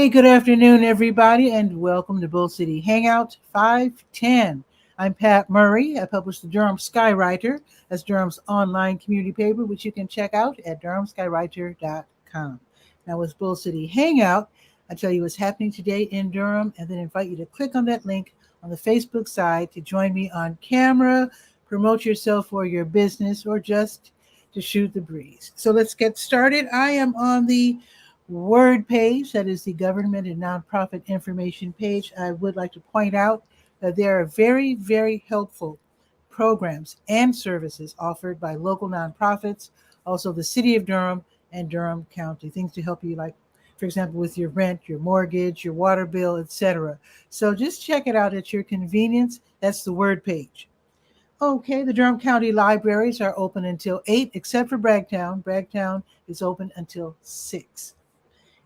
Hey, good afternoon, everybody, and welcome to Bull City Hangout 510. I'm Pat Murray. I publish the Durham Skywriter. That's Durham's online community paper, which you can check out at durhamskywriter.com. Now, with Bull City Hangout, I tell you what's happening today in Durham, and then invite you to click on that link on the Facebook side to join me on camera, promote yourself or your business, or just to shoot the breeze. So let's get started. I am on the Word page, that is the government and nonprofit information page. I would like to point out that there are very, very helpful programs and services offered by local nonprofits, also the city of Durham and Durham County, things to help you, like, for example, with your rent, your mortgage, your water bill, etc. So just check it out at your convenience. That's the Word page. Okay, the Durham County libraries are open until 8, except for Bragtown. Bragtown is open until 6.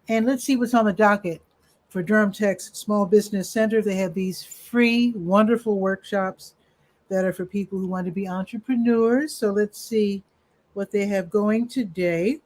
And let's see what's on the docket for Durham Tech's Small Business Center. They have these free, wonderful workshops that are for people who want to be entrepreneurs. So let's see what they have going today.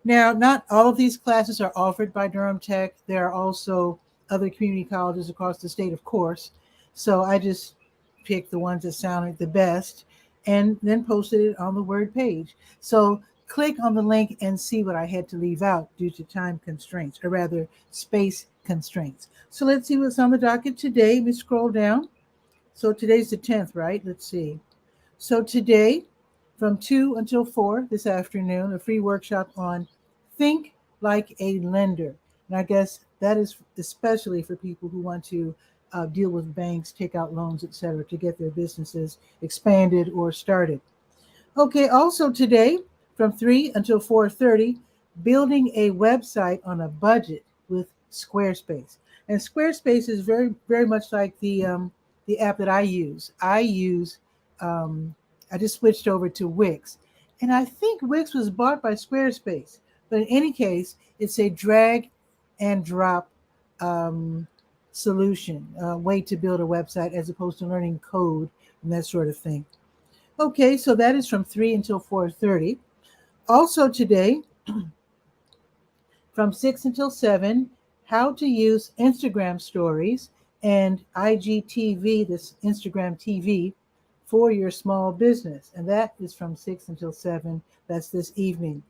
Now, not all of these classes are offered by Durham Tech. There are also other community colleges across the state, of course. So I just picked the ones that sounded the best and then posted it on the Word page. So click on the link and see what I had to leave out due to time constraints, or rather space constraints. So let's see what's on the docket today. Let me scroll down. So today's the 10th, right? Let's see. So today, from 2 until 4 this afternoon, a free workshop on Think Like a Lender. And I guess that is especially for people who want to deal with banks, take out loans, etc., to get their businesses expanded or started. Okay, also today, from 3 until 4:30, building a website on a budget with Squarespace. And Squarespace is very, very much like the app that I use. I just switched over to Wix, and I think Wix was bought by Squarespace. But in any case, it's a drag and drop solution, way to build a website as opposed to learning code and that sort of thing. Okay, so that is from 3 until 4:30. Also today, from 6 until 7, how to use Instagram stories and IGTV, this Instagram TV, for your small business. And that is from 6 until 7. That's this evening.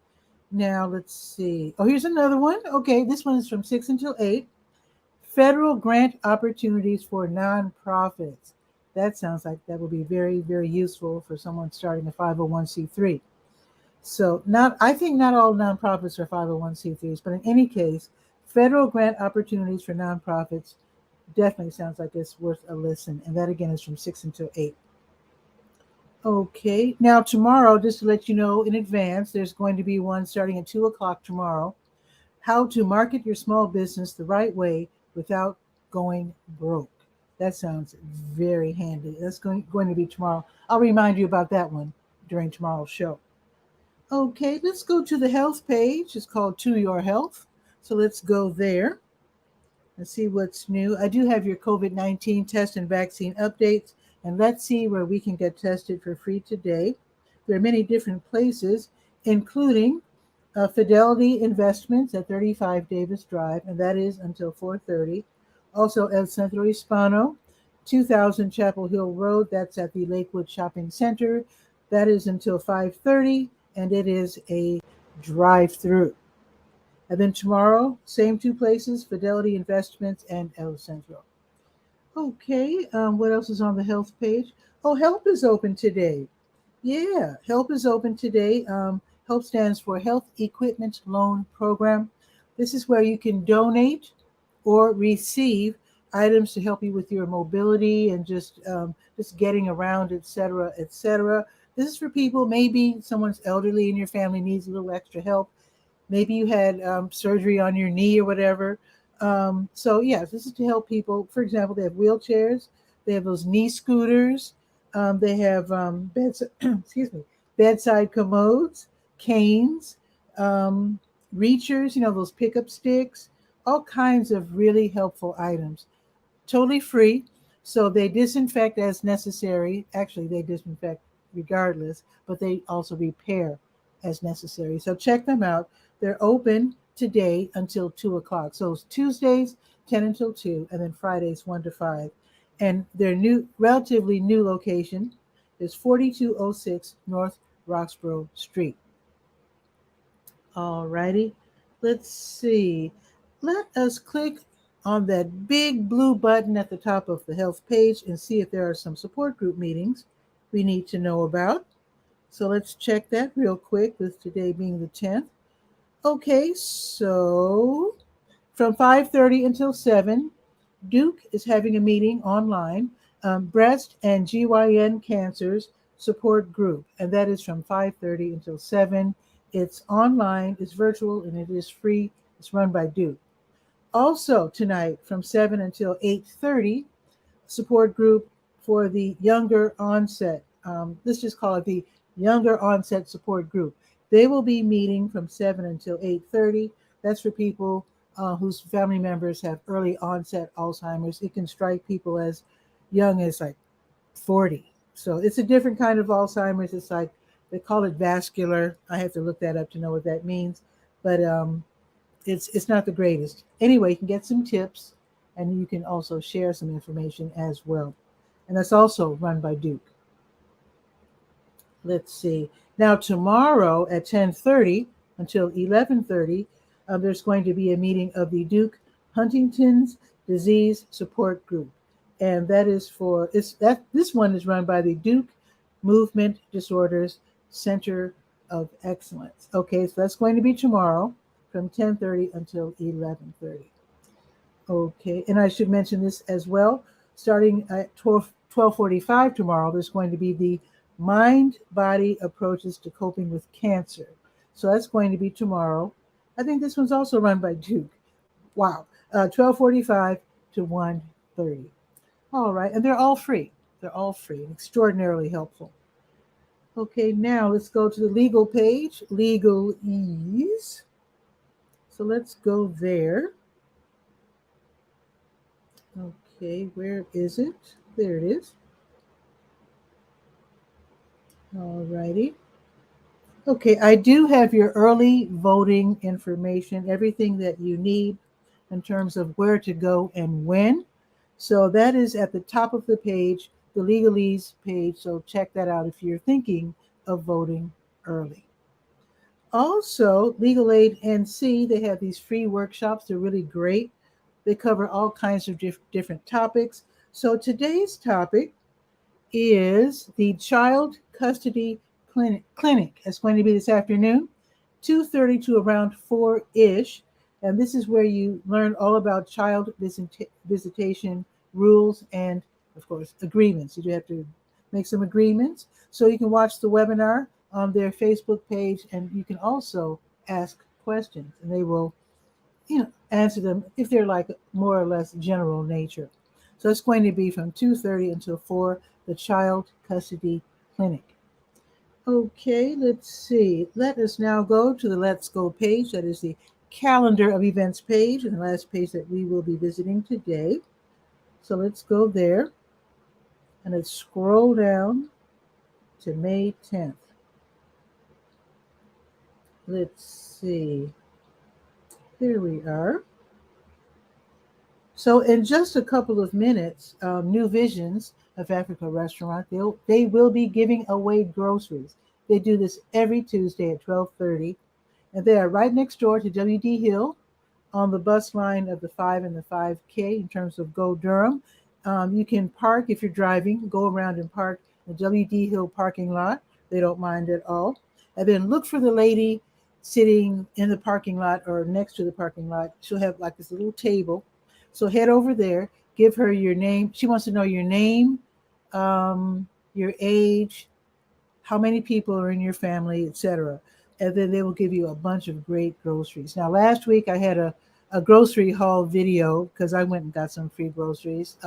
Now, let's see. Oh, here's another one. Okay, this one is from 6 until 8. Federal grant opportunities for nonprofits. That sounds like that will be very, very useful for someone starting a 501c3. So I think not all nonprofits are 501c3s, but in any case, federal grant opportunities for nonprofits definitely sounds like it's worth a listen. And that again is from 6 until 8. Okay, now tomorrow, just to let you know in advance, there's going to be one starting at 2 o'clock tomorrow. How to market your small business the right way without going broke. That sounds very handy. That's going to be tomorrow. I'll remind you about that one during tomorrow's show. Okay, let's go to the health page. It's called To Your Health. So let's go there and see what's new. I do have your COVID-19 test and vaccine updates. And let's see where we can get tested for free today. There are many different places, including Fidelity Investments at 35 Davis Drive, and that is until 4:30. Also, El Centro Hispano, 2000 Chapel Hill Road. That's at the Lakewood Shopping Center. That is until 5:30. And it is a drive-through. And then tomorrow, same two places, Fidelity Investments and El Centro. Okay, what else is on the health page? Oh, HELP is open today. Yeah, HELP is open today. HELP stands for Health Equipment Loan Program. This is where you can donate or receive items to help you with your mobility and just getting around, etc., etc. This is for people, maybe someone's elderly in your family needs a little extra help. Maybe you had surgery on your knee or whatever. So yes, this is to help people. For example, they have wheelchairs. They have those knee scooters. They have bedside commodes, canes, reachers, those pickup sticks, all kinds of really helpful items. Totally free. So they disinfect as necessary. Actually, they disinfect regardless, but they also repair as necessary. So check them out. They're open today until 2 o'clock. So it's Tuesdays, 10 until 2, and then Fridays, 1 to 5. And their relatively new location is 4206 North Roxborough Street. All righty. Let's see. Let us click on that big blue button at the top of the health page and see if there are some support group meetings we need to know about. So let's check that real quick, with today being the 10th. Okay, so from 5:30 until 7, Duke is having a meeting online, breast and GYN cancers support group, and that is from 5:30 until 7. It's online, it's virtual, and it is free. It's run by Duke. Also tonight from 7 until 8:30, support group for the younger onset. Let's just call it the younger onset support group. They will be meeting from 7 until 8:30. That's for people whose family members have early onset Alzheimer's. It can strike people as young as like 40. So it's a different kind of Alzheimer's. It's like, they call it vascular. I have to look that up to know what that means. But it's not the greatest. Anyway, you can get some tips, and you can also share some information as well. And that's also run by Duke. Let's see. Now tomorrow at 10:30 until 11:30, there's going to be a meeting of the Duke Huntington's Disease Support Group, and that is this one is run by the Duke Movement Disorders Center of Excellence. Okay, so that's going to be tomorrow from 10:30 until 11:30. Okay, and I should mention this as well. Starting at 12:45 tomorrow, there's going to be the Mind-Body Approaches to Coping with Cancer. So that's going to be tomorrow. I think this one's also run by Duke. Wow, 12:45 to 1:30. All right, and they're all free. They're all free and extraordinarily helpful. Okay, now let's go to the legal page, Legalese. So let's go there. Okay, where is it? There it is. All righty. Okay, I do have your early voting information, everything that you need in terms of where to go and when. So that is at the top of the page, the Legalese page. So check that out if you're thinking of voting early. Also, Legal Aid NC, they have these free workshops. They're really great. They cover all kinds of different topics. So today's topic is the Child Custody Clinic. It's going to be this afternoon, 2:30 to around 4-ish. And this is where you learn all about child visitation rules and, of course, agreements. You do have to make some agreements. So you can watch the webinar on their Facebook page, and you can also ask questions, and they will, answer them if they're like more or less general nature. So it's going to be from 2:30 until 4, the Child Custody Clinic. Okay, let's see. Let us now go to the Let's Go page. That is the calendar of events page, and the last page that we will be visiting today. So let's go there, and let's scroll down to May 10th. Let's see. Here we are. So in just a couple of minutes, New Visions of Africa restaurant, they will be giving away groceries. They do this every Tuesday at 12:30, and they are right next door to W.D. Hill on the bus line of the 5 and the 5K in terms of Go Durham. You can park if you're driving, go around and park the W.D. Hill parking lot. They don't mind at all. And then look for the lady sitting in the parking lot or next to the parking lot. She'll have like this little table. So head over there, give her your name. She wants to know your name, your age, how many people are in your family, etc. And then they will give you a bunch of great groceries. Now, last week I had a grocery haul video because I went and got some free groceries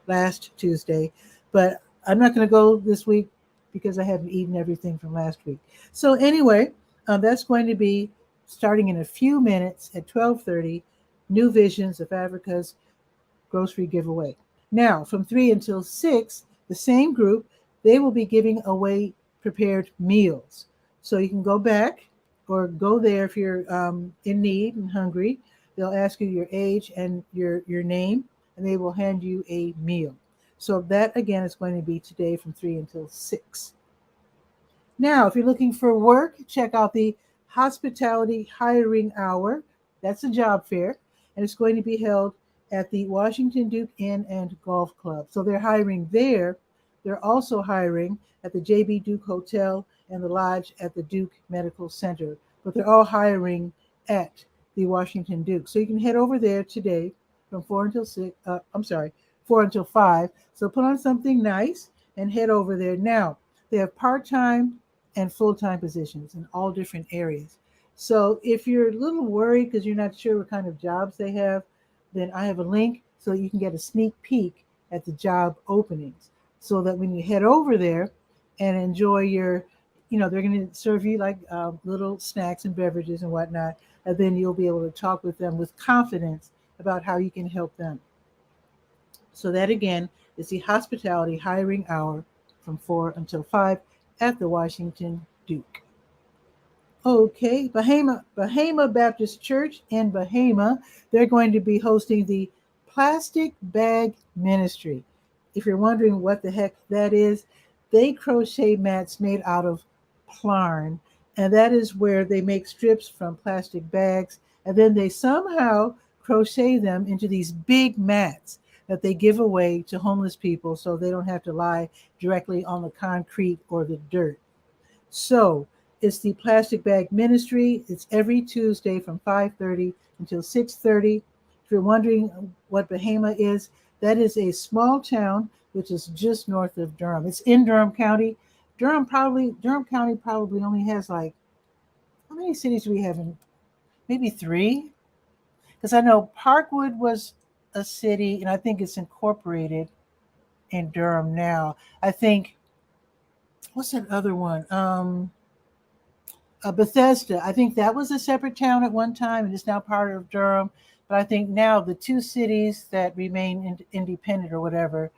last Tuesday. But I'm not going to go this week because I haven't eaten everything from last week. So anyway, that's going to be starting in a few minutes at 12:30, New Visions of Africa's grocery giveaway. Now, from 3 until 6, the same group, they will be giving away prepared meals. So you can go back or go there if you're in need and hungry. They'll ask you your age and your name, and they will hand you a meal. So that again is going to be today from 3 until 6. Now, if you're looking for work, check out the Hospitality Hiring Hour. That's a job fair, and it's going to be held at the Washington Duke Inn and Golf Club. So they're hiring there. They're also hiring at the JB Duke Hotel and the Lodge at the Duke Medical Center. But they're all hiring at the Washington Duke. So you can head over there today from 4 until 6. 4 until 5. So put on something nice and head over there. Now, they have part-time and full-time positions in all different areas. So if you're a little worried because you're not sure what kind of jobs they have, then I have a link so you can get a sneak peek at the job openings, so that when you head over there and enjoy your, they're going to serve you like little snacks and beverages and whatnot, and then you'll be able to talk with them with confidence about how you can help them. So that again is the Hospitality Hiring Hour from 4 until 5 at the Washington Duke. Okay, Bahama Baptist Church in Bahama, they're going to be hosting the Plastic Bag Ministry. If you're wondering what the heck that is, they crochet mats made out of plarn, and that is where they make strips from plastic bags, and then they somehow crochet them into these big mats that they give away to homeless people so they don't have to lie directly on the concrete or the dirt. So it's the Plastic Bag Ministry. It's every Tuesday from 5:30 until 6:30. If you're wondering what Bahama is, that is a small town which is just north of Durham. It's in Durham County. Durham County probably only has like, how many cities do we have in? Maybe 3? Because I know Parkwood was a city, and I think it's incorporated in Durham now. I think, what's that other one? Bethesda. I think that was a separate town at one time, and it's now part of Durham. But I think now the 2 cities that remain independent or whatever,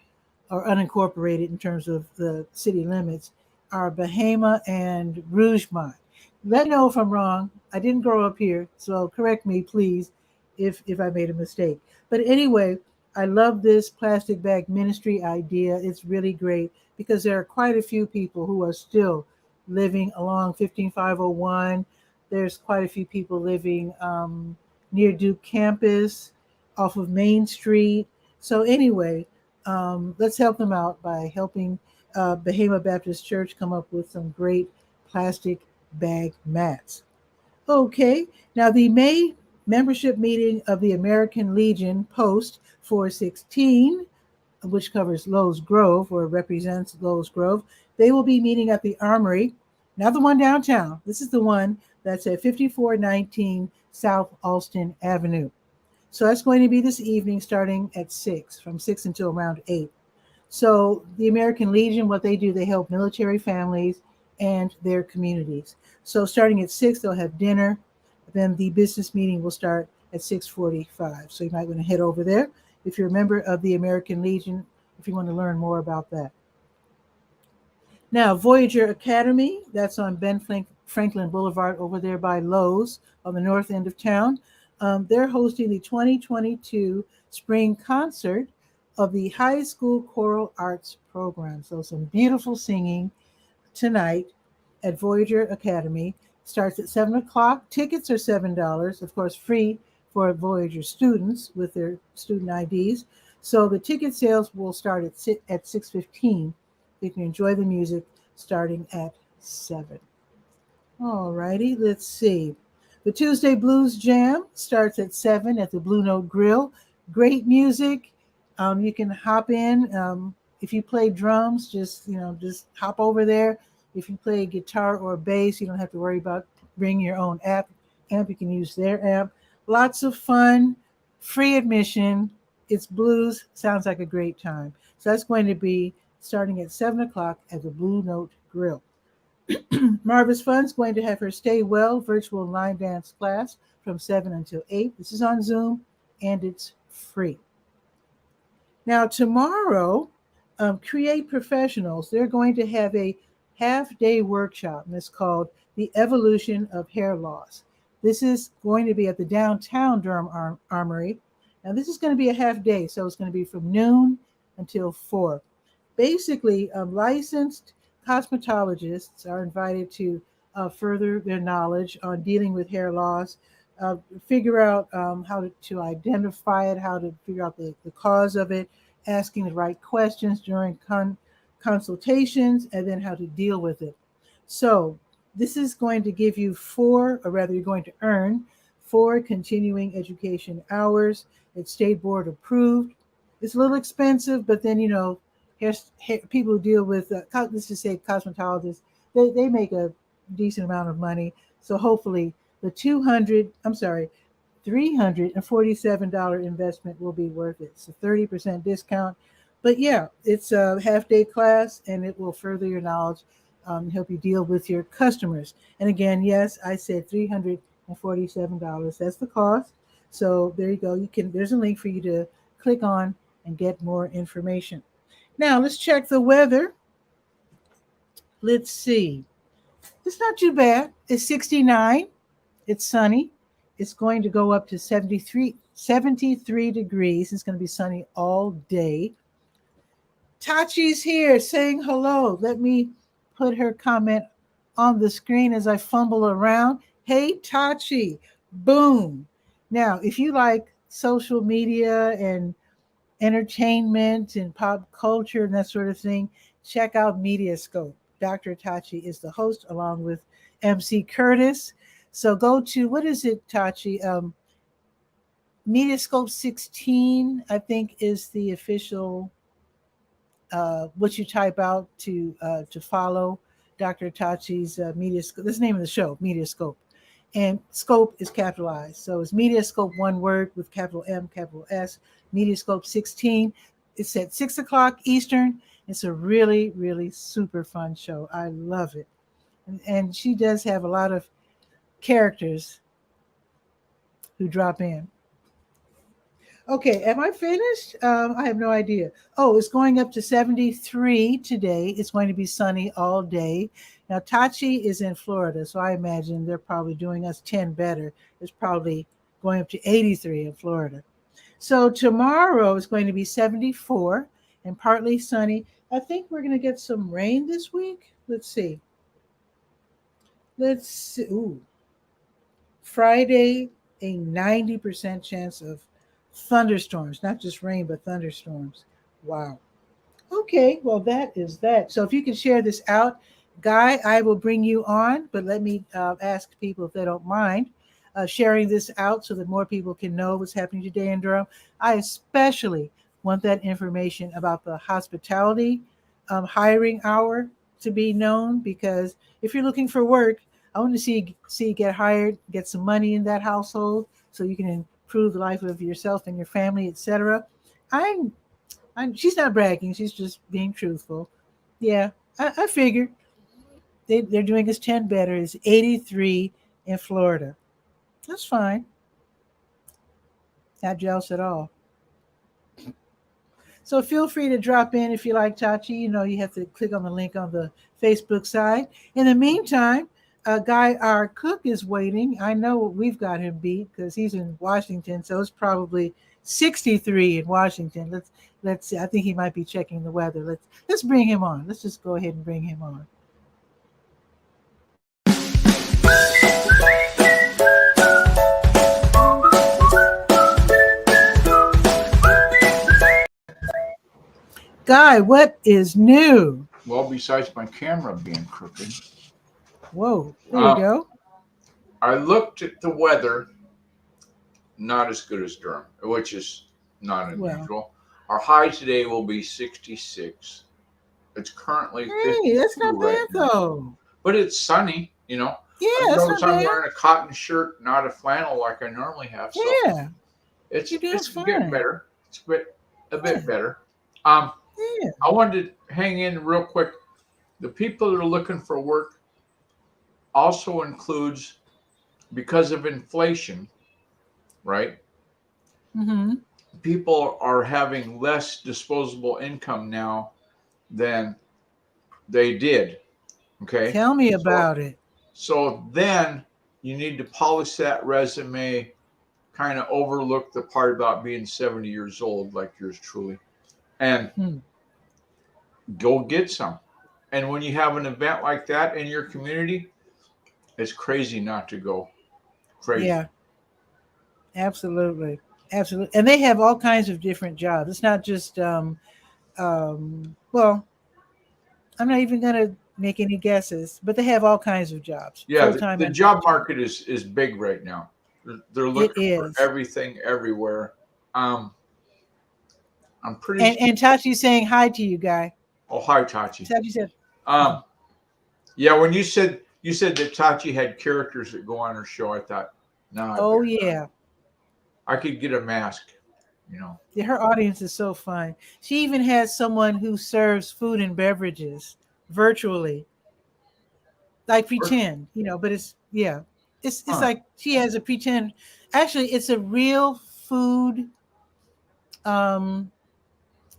or unincorporated in terms of the city limits, are Bahama and Rougemont. Let me know if I'm wrong. I didn't grow up here, so correct me, please, if I made a mistake. But anyway, I love this plastic bag ministry idea. It's really great because there are quite a few people who are still living along 15501. There's quite a few people living near Duke campus, off of Main Street. So anyway, let's help them out by helping Bahama Baptist Church come up with some great plastic bag mats. Okay, now the May membership meeting of the American Legion Post 416, which covers Lowe's Grove or represents Lowe's Grove, they will be meeting at the Armory, not the one downtown. This is the one that's at 5419 South Alston Avenue. So that's going to be this evening starting at 6, from 6 until around 8. So the American Legion, what they do, they help military families and their communities. So starting at 6, they'll have dinner. Then the business meeting will start at 6:45. So you might want to head over there if you're a member of the American Legion, if you want to learn more about that. Now, Voyager Academy, that's on Ben Franklin Boulevard over there by Lowe's on the north end of town. They're hosting the 2022 spring concert of the high school choral arts program. So some beautiful singing tonight at Voyager Academy. Starts at 7 o'clock. Tickets are $7, of course, free for Voyager students with their student IDs. So the ticket sales will start at 6:15. You can enjoy the music starting at 7. All righty, let's see. The Tuesday Blues Jam starts at 7 at the Blue Note Grill. Great music. You can hop in. If you play drums, just hop over there. If you play guitar or bass, you don't have to worry about bringing your own amp. You can use their amp. Lots of fun, free admission. It's blues. Sounds like a great time. So that's going to be starting at 7 o'clock at the Blue Note Grill. Marvis Fun's going to have her Stay Well virtual line dance class from 7 until 8. This is on Zoom, and it's free. Now, tomorrow, Create Professionals, they're going to have a half-day workshop, and it's called The The Evolution of Hair Loss. This is going to be at the downtown Durham Armory. Now, this is going to be a half day, so it's going to be from noon until 4. Basically, licensed cosmetologists are invited to further their knowledge on dealing with hair loss, figure out how to identify it, how to figure out the cause of it, asking the right questions during consultations, and then how to deal with it. So this is going to give you 4, or rather you're going to earn 4 continuing education hours. It's state board approved. It's a little expensive, but then, people who deal with, let's just say cosmetologists, they make a decent amount of money. So hopefully the $347 investment will be worth it. It's a 30% discount. But yeah, it's a half-day class, and it will further your knowledge, help you deal with your customers. And again, yes, I said $347. That's the cost. So there you go. There's a link for you to click on and get more information. Now let's check the weather. Let's see. It's not too bad. It's 69. It's sunny. It's going to go up to 73 degrees. It's going to be sunny all day. Tachi's here saying hello. Let me put her comment on the screen as I fumble around. Hey, Tachi. Boom. Now, if you like social media and entertainment and pop culture and that sort of thing, check out Mediascope. Dr. Tachi is the host along with MC Curtis. So go to, what is it, Tachi? Mediascope 16, I think, is the official, what you type out to follow Dr. Tachi's Mediascope. That's the name of the show, Mediascope. And scope is capitalized. So it's Mediascope, one word with capital M, capital S, Mediascope 16. It's at 6 o'clock Eastern. It's a really, really super fun show. I love it. And she does have a lot of characters who drop in. Okay, am I finished? I have no idea. Oh, it's going up to 73 today. It's going to be sunny all day. Now, Tachi is in Florida, so I imagine they're probably doing us 10 better. It's probably going up to 83 in Florida. So tomorrow is going to be 74 and partly sunny. I think we're going to get some rain this week. Let's see. Ooh. Friday, a 90% chance of thunderstorms, not just rain, but thunderstorms. Wow. Okay, well, that is that. So if you can share this out, Guy, I will bring you on, but let me ask people if they don't mind sharing this out so that more people can know what's happening today in Durham. I especially want that information about the hospitality hiring hour to be known, because if you're looking for work, I want to see you get hired, get some money in that household so you can improve the life of yourself and your family, etc. She's not bragging, she's just being truthful. Yeah, I figured they're doing us 10 better. It's 83 in Florida. That's fine. Not jealous at all. So feel free to drop in if you like, Tachi. You have to click on the link on the Facebook side. In the meantime, Guy, our cook, is waiting. I know we've got him beat because he's in Washington, so it's probably 63 in Washington. Let's see. I think he might be checking the weather. Let's bring him on. Let's just go ahead and bring him on. Guy, what is new? Well, besides my camera being crooked. Whoa, there you go. I looked at the weather, not as good as Durham, which is not unusual. Well, our high today will be 66. It's currently 52. That's not bad though. But it's sunny, Yeah, I notice I'm wearing a cotton shirt, not a flannel like I normally have. So yeah, it's fine. getting better. It's a bit better. I wanted to hang in real quick. The people that are looking for work also includes, because of inflation, right? Mm-hmm. People are having less disposable income now than they did. Okay. Tell me about it. So then you need to polish that resume, kind of overlook the part about being 70 years old, like yours truly, and go get some. And when you have an event like that in your community, it's crazy not to go. Crazy. Yeah, absolutely. Absolutely. And they have all kinds of different jobs. It's not just, well, I'm not even going to make any guesses, but they have all kinds of jobs. Yeah, Full-time the and job part-time. market is big right now. They're It looking for is. everything everywhere. I'm pretty And Tachi's saying hi to you, Guy. Oh, hi, Tachi. Tachi said, yeah, when you said that Tachi had characters that go on her show, I thought, no. oh, yeah. I could get a mask, Yeah, her audience is so fun. She even has someone who serves food and beverages virtually. Like pretend, but it's like she has a pretend. Actually, it's a real food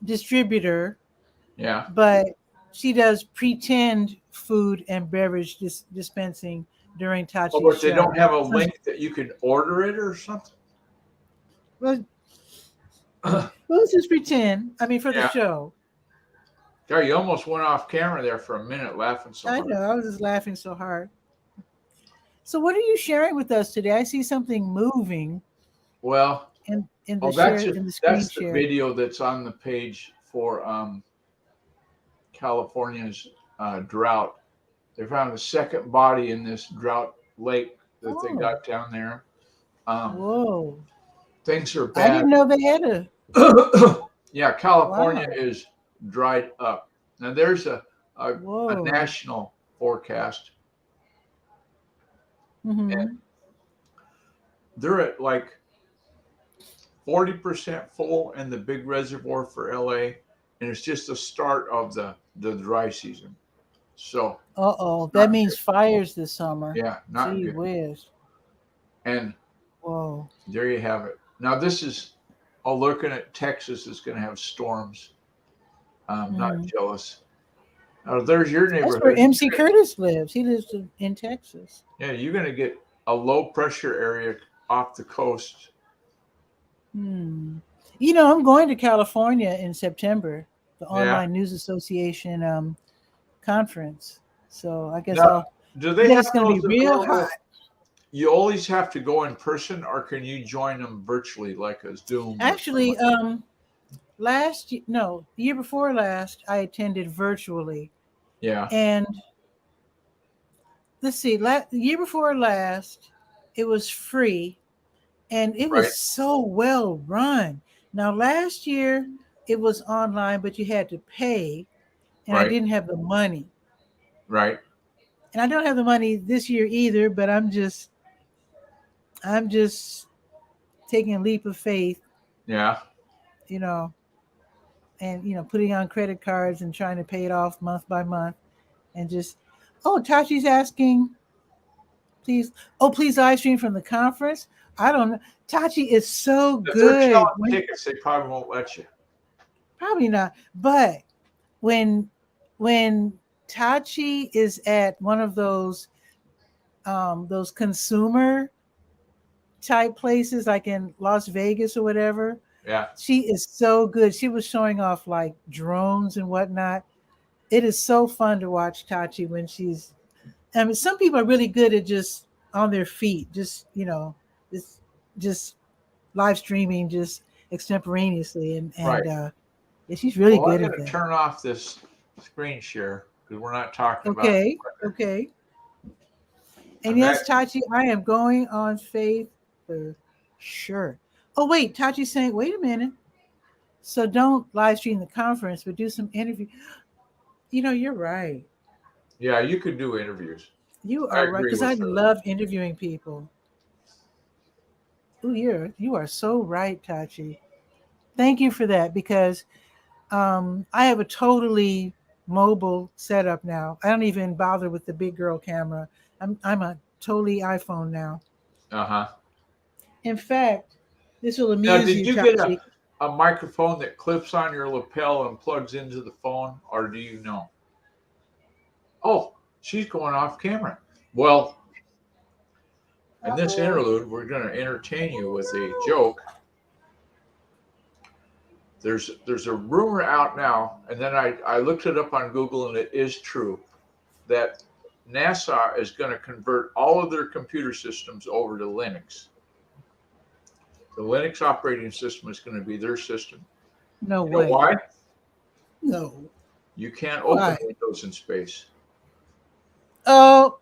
distributor. Yeah. But she does pretend food and beverage dispensing during Tachi's but they show. don't have a link that you can order it or something? Well, let's just pretend. I mean, for the show. God, you almost went off camera there for a minute laughing so hard. I know. I was just laughing so hard. So what are you sharing with us today? I see something moving. Well, in the that's the video that's on the page for California's drought. They found a second body in this drought lake that they got down there. Whoa. Things are bad. I didn't know they had a. Yeah, California is dried up. Now there's a national forecast. And they're at like 40% full in the big reservoir for LA, and it's just the start of the dry season. So that means fires this summer. Yeah, not Gee good. Whiz. And whoa, there you have it. Now this is looking at Texas is going to have storms. I'm not jealous. Now there's your neighborhood. That's where MC Curtis lives. He lives in Texas. Yeah, you're going to get a low pressure area off the coast. I'm going to California in September, the Online News Association conference. So I guess it's going to be real hot. You always have to go in person, or can you join them virtually like a Zoom? Actually, the year before last, I attended virtually. Yeah. And let's see, the year before last, it was free, and it was so well run. Now, last year, it was online, but you had to pay, and I didn't have the money. Right. And I don't have the money this year either, but I'm just taking a leap of faith. Yeah. And putting on credit cards and trying to pay it off month by month, and just Tachi's asking, please live stream from the conference. I don't know. Tachi is so good. If they're selling tickets, they probably won't let you. Probably not. But when Tachi is at one of those consumer type places, like in Las Vegas or whatever, she is so good. She was showing off like drones and whatnot. It is so fun to watch Tachi when she's. I mean, some people are really good at just on their feet, just live streaming, just extemporaneously, and she's really good at that. I'm going to turn off this screen share because we're not talking about. Okay. And yes, Tachi, I am going on faith for sure. Oh wait, Tachi's saying, wait a minute. So don't live stream the conference, but do some interview. You're right. Yeah, you could do interviews. You are right, because I love interviewing people. Oh, you are so right, Tachi. Thank you for that, because I have a totally mobile setup now. I don't even bother with the big girl camera. I'm a totally iPhone now. In fact, this will amuse you. Did you get a microphone that clips on your lapel and plugs into the phone, or do you know? Oh, she's going off camera. Well, in this interlude, we're going to entertain you with a joke. There's a rumor out now, and then I looked it up on Google, and it is true, that NASA is going to convert all of their computer systems over to Linux. The Linux operating system is going to be their system. No You know way. why? No. You can't Why? open Windows in space. Oh,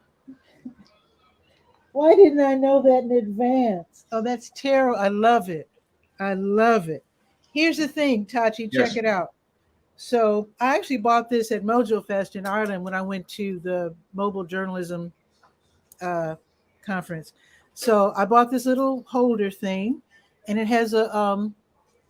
why didn't I know that in advance? Oh, that's terrible. I love it. I love it. Here's the thing, Tachi, check Yes. it out. So I actually bought this at Mojo Fest in Ireland when I went to the mobile journalism conference. So I bought this little holder thing, and it has a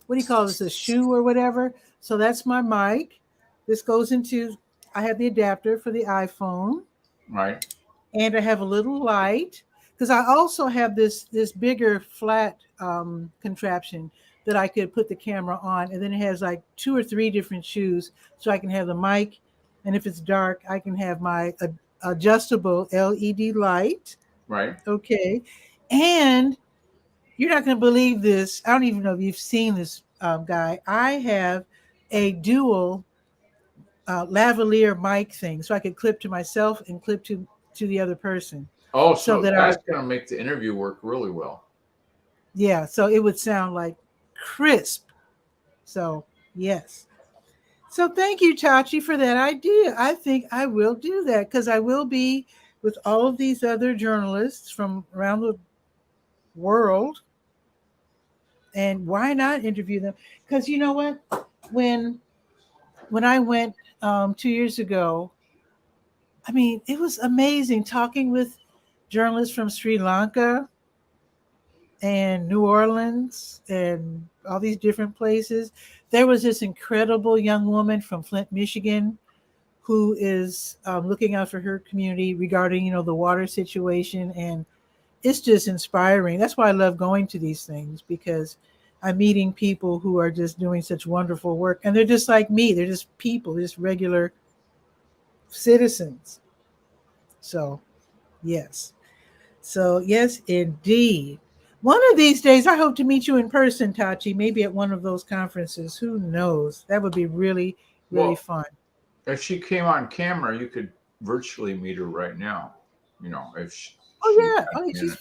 what do you call this? A shoe or whatever. So that's my mic. This goes into. I have the adapter for the iPhone, Right. and I have a little light because I also have this bigger flat contraption that I could put the camera on, and then it has like 2 or 3 different shoes, so I can have the mic, and if it's dark, I can have my adjustable LED light. Right. Okay, and you're not going to believe this. I don't even know if you've seen this guy. I have a dual lavalier mic thing, so I could clip to myself and clip to the other person. Oh, so that that's going to make the interview work really well. Yeah, so it would sound like crisp. So yes. So thank you, Tachi, for that idea. I think I will do that because I will be with all of these other journalists from around the world. And why not interview them? Because you know what? When I went 2 years ago, I mean, it was amazing talking with journalists from Sri Lanka and New Orleans and all these different places. There was this incredible young woman from Flint, Michigan, who is looking out for her community regarding, the water situation. And it's just inspiring. That's why I love going to these things, because I'm meeting people who are just doing such wonderful work. And they're just like me. They're just people, just regular citizens. So, yes. So, yes, indeed. One of these days, I hope to meet you in person, Tachi, maybe at one of those conferences. Who knows? That would be really, really fun. If she came on camera, you could virtually meet her right now. If she,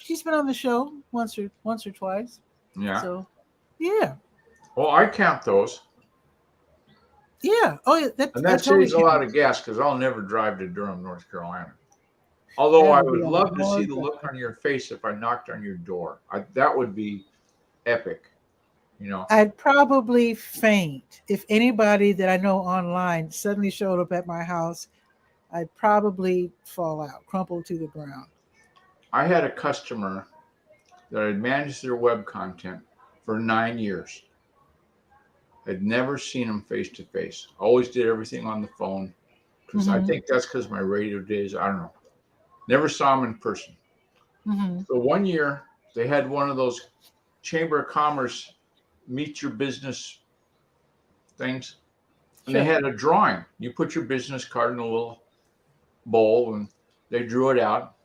she's been on the show once or twice. Yeah. So, yeah. Well, I count those. Yeah. Oh, yeah. That saves a lot of gas because I'll never drive to Durham, North Carolina. Although I would love to see the look on your face if I knocked on your door. That would be epic. I'd probably faint if anybody that I know online suddenly showed up at my house. I'd probably fall out, crumple to the ground. I had a customer that had managed their web content for 9 years. I'd never seen him face to face. Always did everything on the phone. Because I think that's because my radio days, I don't know. Never saw him in person. Mm-hmm. So one year, they had one of those Chamber of Commerce meet your business things. And they had a drawing. You put your business card in a little bowl, and they drew it out.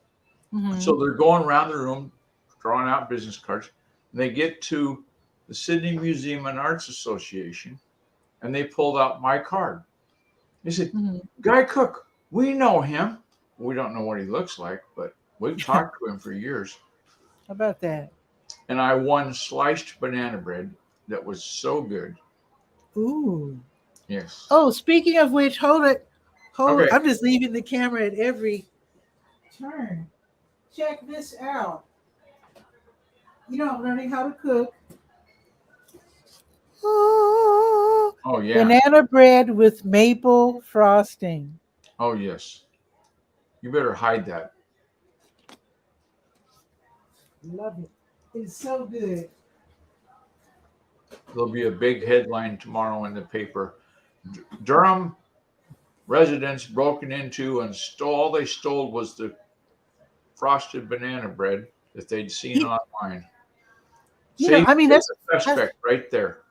Mm-hmm. So they're going around the room, drawing out business cards. And they get to the Sydney Museum and Arts Association, and they pulled out my card. They said, Guy Cook, we know him. We don't know what he looks like, but we've talked to him for years. How about that? And I won sliced banana bread that was so good. Ooh. Yes. Oh, speaking of which, hold it. Okay. I'm just leaving the camera at every turn. Check this out. I'm learning how to cook. Oh, yeah. Banana bread with maple frosting. Oh, yes. You better hide that. Love it. It's so good. There'll be a big headline tomorrow in the paper. Durham residents broken into and all they stole was the frosted banana bread that they'd seen online. That's a suspect right there.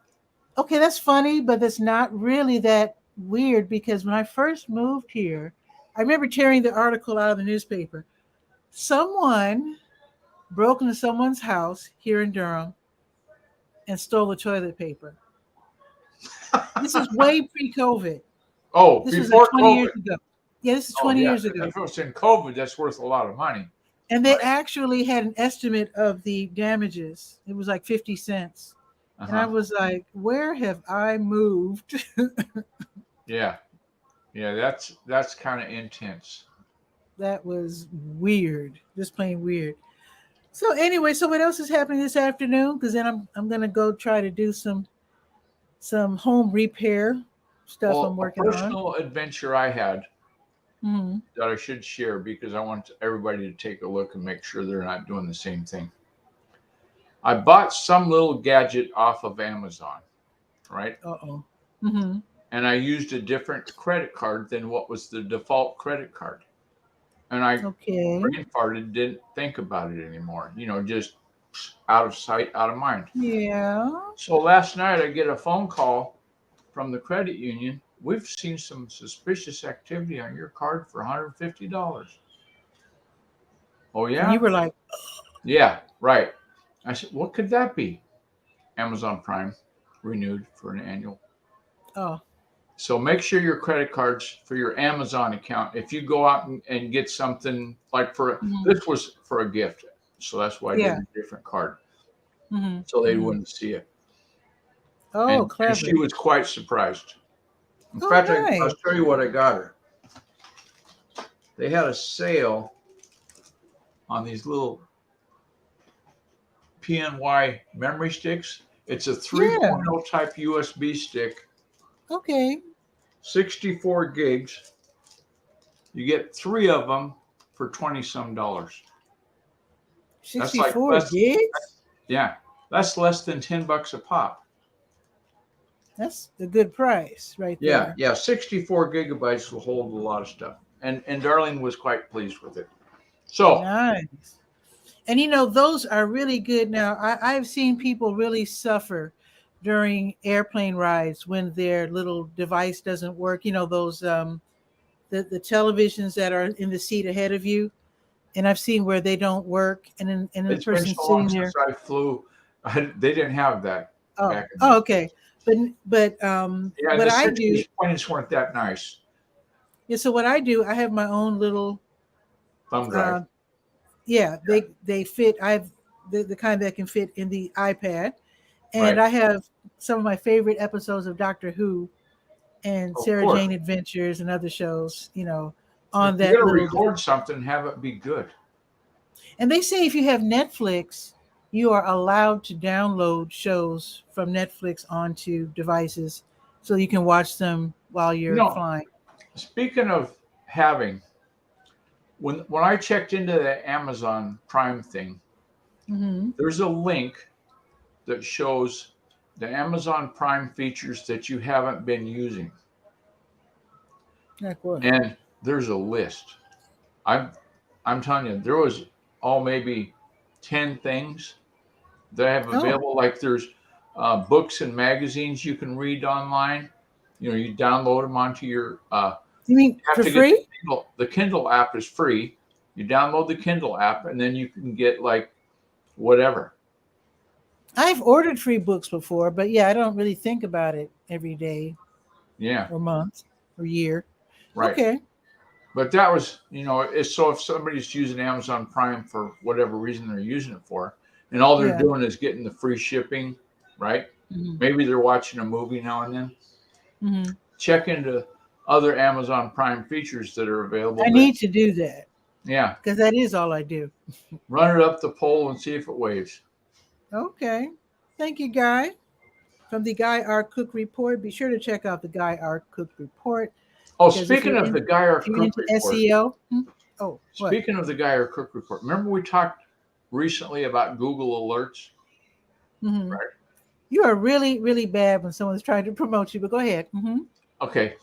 Okay, that's funny, but that's not really that weird, because when I first moved here, I remember tearing the article out of the newspaper. Someone broke into someone's house here in Durham and stole the toilet paper. This is way pre-COVID. Oh, This was like before 20 years COVID. ago. Yeah, this is Oh, 20 yeah. years ago. If it was in COVID, that's worth a lot of money. And they Right. actually had an estimate of the damages. It was like 50 cents. And I was like, where have I moved? Yeah. Yeah, that's kind of intense. That was weird. Just plain weird. So anyway, so what else is happening this afternoon? Because then I'm gonna go try to do some home repair stuff I'm Well, a working on. personal adventure I had Hmm. that I should share because I want everybody to take a look and make sure they're not doing the same thing. I bought some little gadget off of Amazon, right? Uh-oh. Hmm. And I used a different credit card than what was the default credit card. And I Okay. brain farted, didn't think about it anymore. Just out of sight, out of mind. Yeah. So last night I get a phone call from the credit union. We've seen some suspicious activity on your card for $150. Oh, And you yeah? were like, Yeah, right. I said, what could that be? Amazon Prime renewed for an annual. oh, So make sure your credit cards for your Amazon account, if you go out and get something like this was for a gift. So that's why I did yeah. a different card. Hmm. So they wouldn't see it. Oh, And clever. she was quite surprised. In Oh, fact, nice. I'll show you what I got her. They had a sale on these little PNY memory sticks. It's a 3.0 type USB stick, Okay. 64 gigs. You get 3 of them for $20-some. 64 gigs? Yeah, that's less than $10 a pop. That's a good price right there. Yeah, 64 gigabytes will hold a lot of stuff. And Darlene was quite pleased with it. So nice. And those are really good. Now, I've seen people really suffer during airplane rides when their little device doesn't work. Those the televisions that are in the seat ahead of you. And I've seen where they don't work, and then the it's been person's so sitting long there. since I flew. They didn't have that back in Oh, okay. But yeah, what the I 60s do, points weren't that nice. yeah. So what I do, I have my own little Thumb drive. Yeah, they fit. I have the kind that can fit in the iPad, and Right. I have some of my favorite episodes of Doctor Who and Of Sarah course. Jane Adventures and other shows. On If that you're gonna little. record something, have it be good. And they say if you have Netflix, you are allowed to download shows from Netflix onto devices, so you can watch them while you're flying. Speaking of having, when I checked into the Amazon Prime thing, there's a link that shows the Amazon Prime features that you haven't been using. Like what? And there's a list. I'm telling you, there was maybe 10 things that I have available. Like there's books and magazines you can read online. You download them onto your. You mean for free? The Kindle app is free. You download the Kindle app, and then you can get like whatever. I've ordered free books before, but yeah, I don't really think about it every day. Yeah. Or month or year. Right. Okay. But that was, so if somebody's using Amazon Prime for whatever reason they're using it for, and all they're doing is getting the free shipping, right? Maybe they're watching a movie now and then. Check into other Amazon Prime features that are available. I need to do that. Yeah. Because that is all I do. Run it up the pole and see if it waves. Okay. Thank you, Guy. From the Guy R. Cook Report. Be sure to check out the Guy R. Cook Report. Oh, speaking of the Guy R. Cook Report. SEO. Oh, speaking of the Guy R. Cook Report. Remember we talked recently about Google alerts? Right. You are really, really bad when someone's trying to promote you, but go ahead. Okay.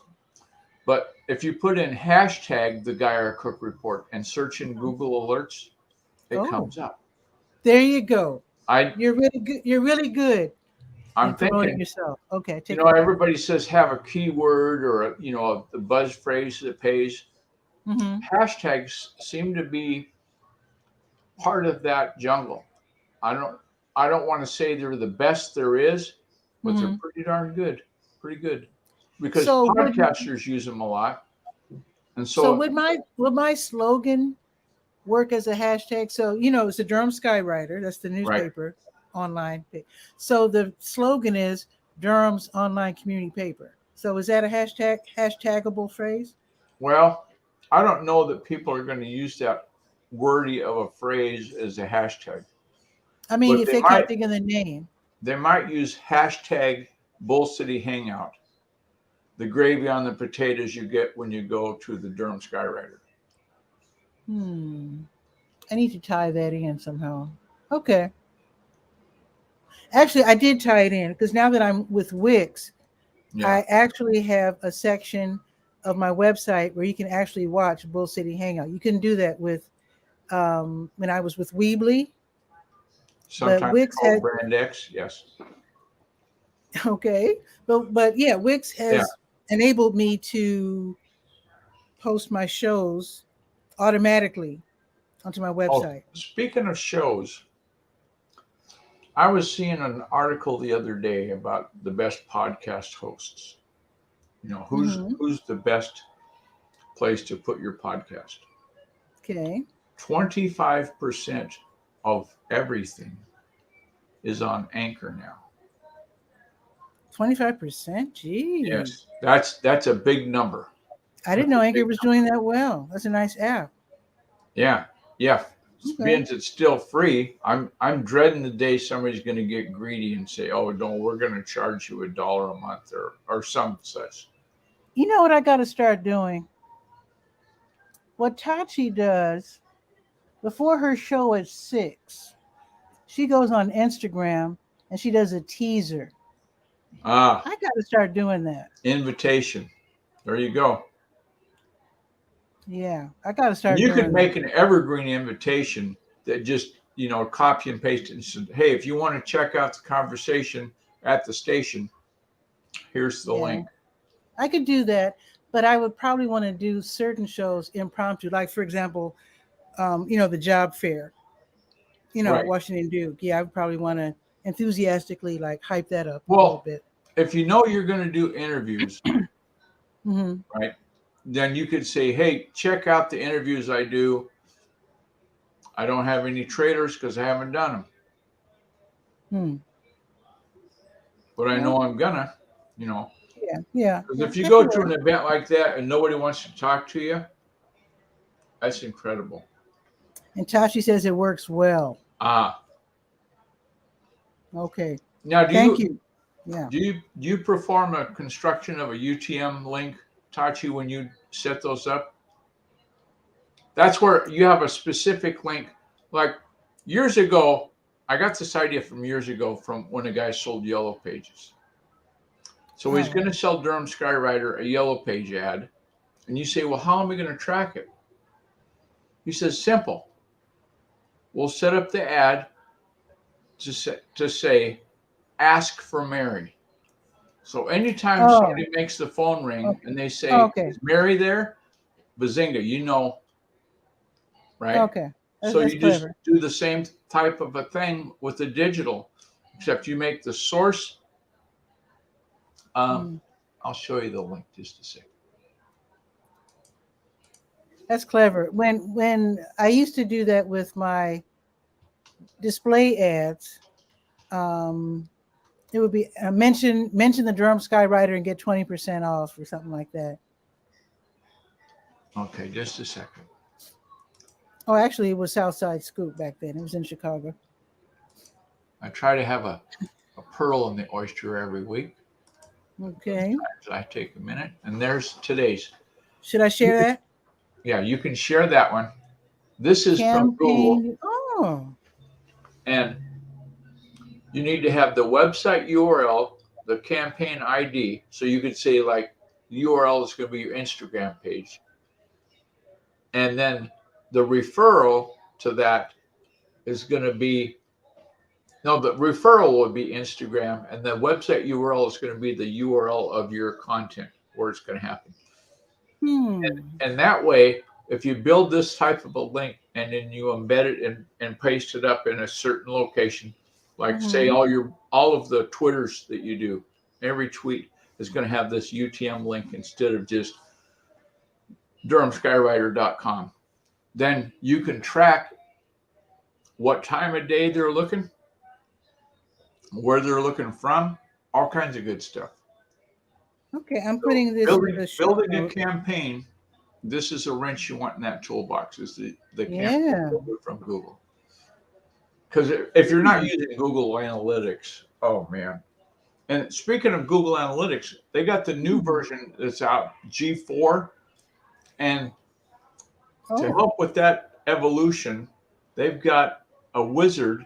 But if you put in hashtag the Guy R. Cook Report and search in Google alerts, it comes up. There you go. You're really good. You're really good. I'm promoting yourself. Okay. Everybody says have a keyword or the buzz phrase that pays. Hashtags seem to be part of that jungle. I don't want to say they're the best there is, but they're pretty darn good. Pretty good. Because podcasters use them a lot. And so would my slogan work as a hashtag? So, it's the Durham Skywriter. That's the newspaper online. So the slogan is Durham's online community paper. So is that a hashtagable phrase? Well, I don't know that people are going to use that wordy of a phrase as a hashtag. I mean, if they can't think of the name. They might use hashtag Bull City Hangout, the gravy on the potatoes you get when you go to the Durham Skywriter. I need to tie that in somehow. Okay. Actually, I did tie it in because now that I'm with Wix, I actually have a section of my website where you can actually watch Bull City Hangout. You couldn't do that with when I was with Weebly. Sometimes Wix called Brand X, yes. Okay, but yeah, Wix has enabled me to post my shows automatically onto my website. Speaking of shows, I was seeing an article the other day about the best podcast hosts. Who's the best place to put your podcast? Okay. 25% of everything is on Anchor now. 25%? Geez. Yes, that's a big number. I didn't know Anchor was doing that well. That's a nice app. Yeah. Since it's still free, I'm dreading the day somebody's going to get greedy and say, "Oh, no, we're going to charge you $1 a month or some such." You know what I got to start doing? What 𝗕𝗨𝗟𝗟 does before her show at 6, she goes on Instagram and she does a teaser. I got to start doing that. Invitation. There you go. Yeah, I got to start. You could make an evergreen invitation that just, copy and paste it and say, "Hey, if you want to check out the conversation at the station, here's the link." I could do that, but I would probably want to do certain shows impromptu, like, for example, the job fair, Washington Duke. Yeah, I would probably want to enthusiastically hype that up a little bit. If you know you're going to do interviews, right, then you could say, "Hey, check out the interviews I do. I don't have any trailers because I haven't done them. But I know I'm gonna, Yeah. Because if you go to an event like that and nobody wants to talk to you, that's incredible." And 𝗕𝗨𝗟 says it works well. Okay. Now, thank you. Yeah. Do you perform a construction of a UTM link, 𝗕𝗨𝗟𝗟, when you set those up? That's where you have a specific link. Like years ago, I got this idea from years ago from when a guy sold Yellow Pages. So he's going to sell Durham Skywriter a Yellow Page ad. And you say, "Well, how am I going to track it?" He says, "Simple. We'll set up the ad to say, ask for Mary." So anytime somebody makes the phone ring and they say, "Is Mary there?" Bazinga, right? Okay. So you just do the same type of a thing with the digital, except you make the source. I'll show you the link just a second. That's clever. When I used to do that with my display ads, it would be mention the Durham Skywriter and get 20% off or something like that. Okay, just a second. Oh, actually, it was Southside Scoop back then. It was in Chicago. I try to have a pearl in the oyster every week. Okay. I take a minute, and there's today's. Should I share that? Yeah, you can share that one. This is from Google. Oh. And you need to have the website URL, the campaign ID. So you could say the URL is going to be your Instagram page. And then the referral to that is going to be, the referral would be Instagram, and the website URL is going to be the URL of your content where it's going to happen. And that way, if you build this type of a link, and then you embed it and paste it up in a certain location. Like say Mm-hmm. all of the Twitters that you do, every tweet is going to have this UTM link instead of just DurhamSkyWriter.com. Then you can track what time of day they're looking, where they're looking from, all kinds of good stuff. Okay, I'm So putting this in the show building a notes. campaign, this is a wrench you want in that toolbox, is the campaign Yeah. builder from Google. Because if you're not using Google Analytics, oh man. And speaking of Google Analytics, they got the new version that's out, G4. And to help with that evolution, they've got a wizard,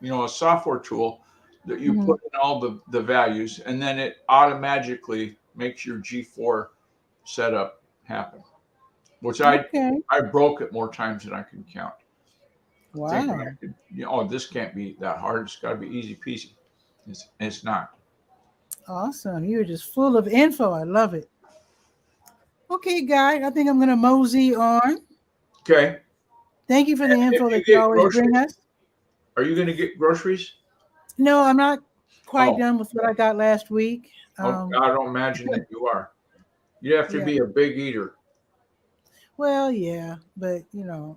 a software tool that you put in all the values, and then it automatically makes your G4 setup happen, which I broke it more times than I can count. Wow. Thinking I could, this can't be that hard. It's got to be easy peasy. It's not. Awesome. You're just full of info. I love it. Okay, Guy, I think I'm going to mosey on. Okay. Thank you for the info that you always bring us. Are you going to get groceries? No, I'm not quite done with what I got last week. I don't imagine that you are. You have to be a big eater. Well, yeah, but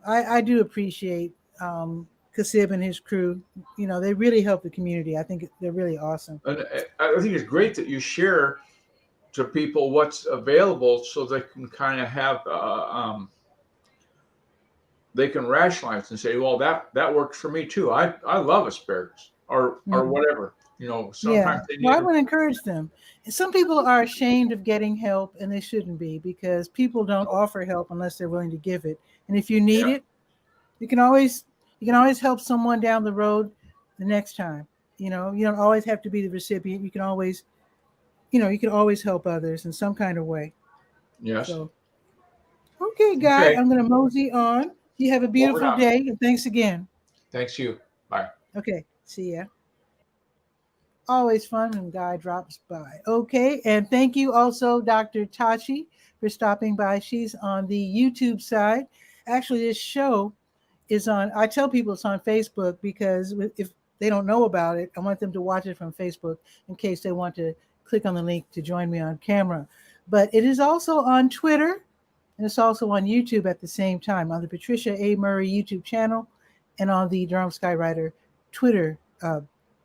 I do appreciate 𝗕𝗨𝗟𝗟 and his crew. They really help the community. I think they're really awesome. And I think it's great that you share to people what's available so they can kind of have they can rationalize and say, well, that works for me too. I love asparagus or whatever. Sometimes they need. Well, I would encourage them. Some people are ashamed of getting help, and they shouldn't be, because people don't offer help unless they're willing to give it. And if you need it, you can always help someone down the road the next time. You don't always have to be the recipient. You can always, help others in some kind of way. Yes. So, okay, Guy, I'm going to mosey on. You have a beautiful day, and thanks again. Thanks you. Bye. Okay, see ya. Always fun when Guy drops by. Okay, and thank you also, Dr. Tachi, for stopping by. She's on the YouTube side. Actually, this show is on, I tell people it's on Facebook, because if they don't know about it, I want them to watch it from Facebook in case they want to click on the link to join me on camera. But it is also on Twitter, and it's also on YouTube at the same time, on the Patricia A. Murray YouTube channel and on the Durham Skywriter Twitter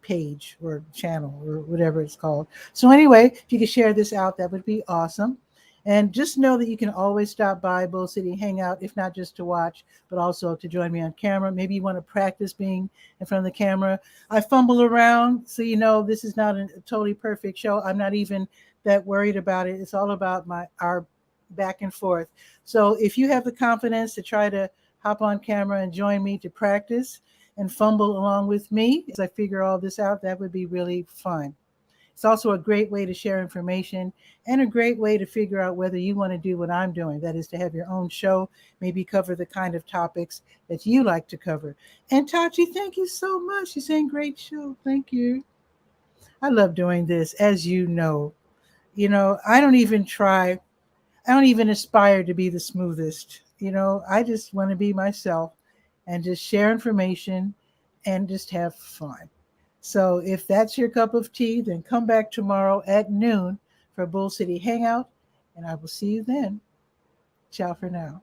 page or channel or whatever it's called. So anyway, if you could share this out, that would be awesome. And just know that you can always stop by Bull City Hangout, if not just to watch, but also to join me on camera. Maybe you want to practice being in front of the camera. I fumble around, so this is not a totally perfect show. I'm not even that worried about it. It's all about our back and forth. So if you have the confidence to try to hop on camera and join me to practice and fumble along with me as I figure all this out, that would be really fun. It's also a great way to share information and a great way to figure out whether you want to do what I'm doing. That is to have your own show, maybe cover the kind of topics that you like to cover. And Tachi, thank you so much. You're saying great show. Thank you. I love doing this, as you know. I don't even aspire to be the smoothest. I just want to be myself and just share information and just have fun. So if that's your cup of tea, then come back tomorrow at noon for Bull City Hangout, and I will see you then. Ciao for now.